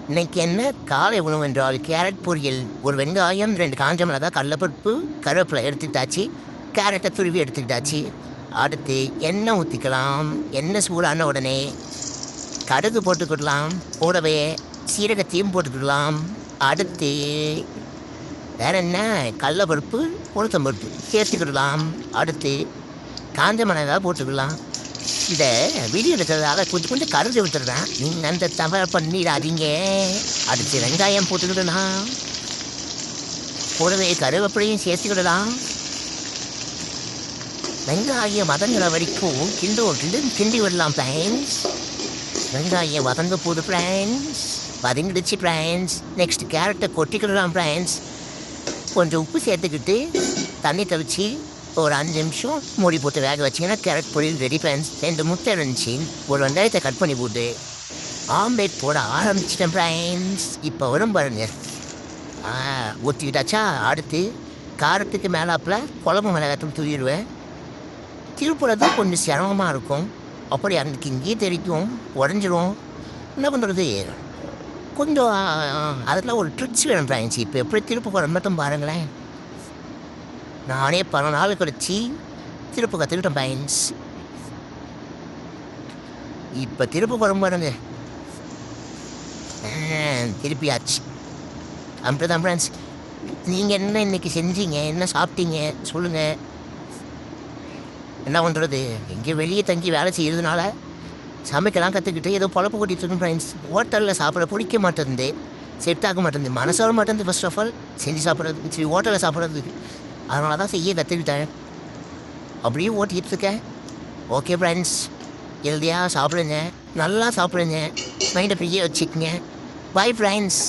இன்னைக்கு என்ன காலை உணவு என்றால் கேரட் பொரியல், ஒரு வெங்காயம், 2 காஞ்ச மிளகாய், கடலைப்பருப்பு, கருவேப்பிலை எடுத்துக்கிட்டாச்சு. கேரட்டை துருவி எடுத்துக்கிட்டாச்சு. அடுத்து எண்ணெய் ஊற்றிக்கலாம். எண்ணெய் சூடான உடனே கடுகு போட்டுக்கிடலாம். கூடவே சீரகத்தையும் போட்டுக்கிடலாம். அடுத்து வேற என்ன, கடலைப்பருப்பு, உளுத்தம்பருப்பு சேர்த்துக்கிடலாம். அடுத்து காஞ்ச மிளகாய் போட்டுக்கலாம். இந்த வீடியோ எடுக்கிறதால கொஞ்சம் கொஞ்சம் கருது விட்டுறேன், நீங்கள் அந்த தவறை பண்ணிடாதீங்க. அடுத்து வெங்காயம் போட்டுக்கிடலாம். கூடவே கருவேப்பிலையும் சேர்த்துக்கிடலாம். வெங்காயம் வதங்குற வரைக்கும் கிண்டி விடலாம் ஃப்ரெண்ட்ஸ். வெங்காயம் வதங்க போகுது ஃப்ரெண்ட்ஸ், வதங்கிடுச்சு ஃப்ரெண்ட்ஸ். நெக்ஸ்ட் கேரட்டை கொட்டிக்கிடலாம் ஃப்ரெண்ட்ஸ். கொஞ்சம் உப்பு சேர்த்துக்கிட்டு தண்ணி தெளித்து ஒரு 5 நிமிஷம் மூடி போட்டு வேக வச்சிங்கன்னா கேரட் பொரியல் ரெடி ஃப்ரெண்ட்ஸ். 2 முட்டை இருந்துச்சு, ஒரு வெங்காயத்தை கட் பண்ணி போட்டு ஆம்லேட் போட ஆரம்பிச்சிட்டேன் ஃப்ரெண்ட்ஸ். இப்போ வரும் பாருங்க. ஊற்றிக்கிட்டாச்சா. அடுத்து காரத்துக்கு மேலாப்பில் குழம்பு மிளகாத்தூள் தூவிடுவேன். திருப்புறது கொஞ்சம் சிரமமாக இருக்கும். அப்படி அன்றைக்கி இங்கேயே தெரிக்கும், உடஞ்சிரும். என்ன பண்ணுறது, கொஞ்சம் அதில் ஒரு ட்ரிக்ஸ் வேணும் ஃப்ரெண்ட்ஸ். இப்போ எப்படி திருப்பு போகிற மட்டும் பாருங்களேன். நானே பல நாள் கழிச்சு திருப்பு கற்றுக்கிட்டேன் ஃப்ரெண்ட்ஸ். இப்போ திருப்பு போகிற பாருங்க, திருப்பியாச்சு. அப்படிதான் ஃப்ரெண்ட்ஸ். நீங்கள் என்ன இன்றைக்கி செஞ்சீங்க, என்ன சாப்பிட்டீங்க சொல்லுங்கள். என்ன பண்ணுறது, எங்கே வெளியே தங்கி வேலை செய்கிறதுனால சமைக்கலாம் கற்றுக்கிட்டு ஏதோ பொழப்பு கூட்டிகிட்டு இருக்கேன் ஃப்ரெண்ட்ஸ். ஹோட்டலில் சாப்பிட பிடிக்க மாட்டேருந்து, செட் ஆக மாட்டேங்குது, மனசார மாட்டேங்குது. ஃபர்ஸ்ட் ஆஃப் ஆல் செஞ்சு சாப்பிட்றது, சரி ஹோட்டலில் சாப்பிட்றதுக்கு, அதனால தான் செய்ய கற்றுக்கிட்டேன். அப்படியே ஓட்டிகிட்டு இருக்கேன். ஓகே ஃப்ரெண்ட்ஸ், ஹெல்தியாக சாப்பிடுங்க, நல்லா சாப்பிடுங்க, மைண்டை ஃப்ரீயாக வச்சுக்கோங்க. Bye friends.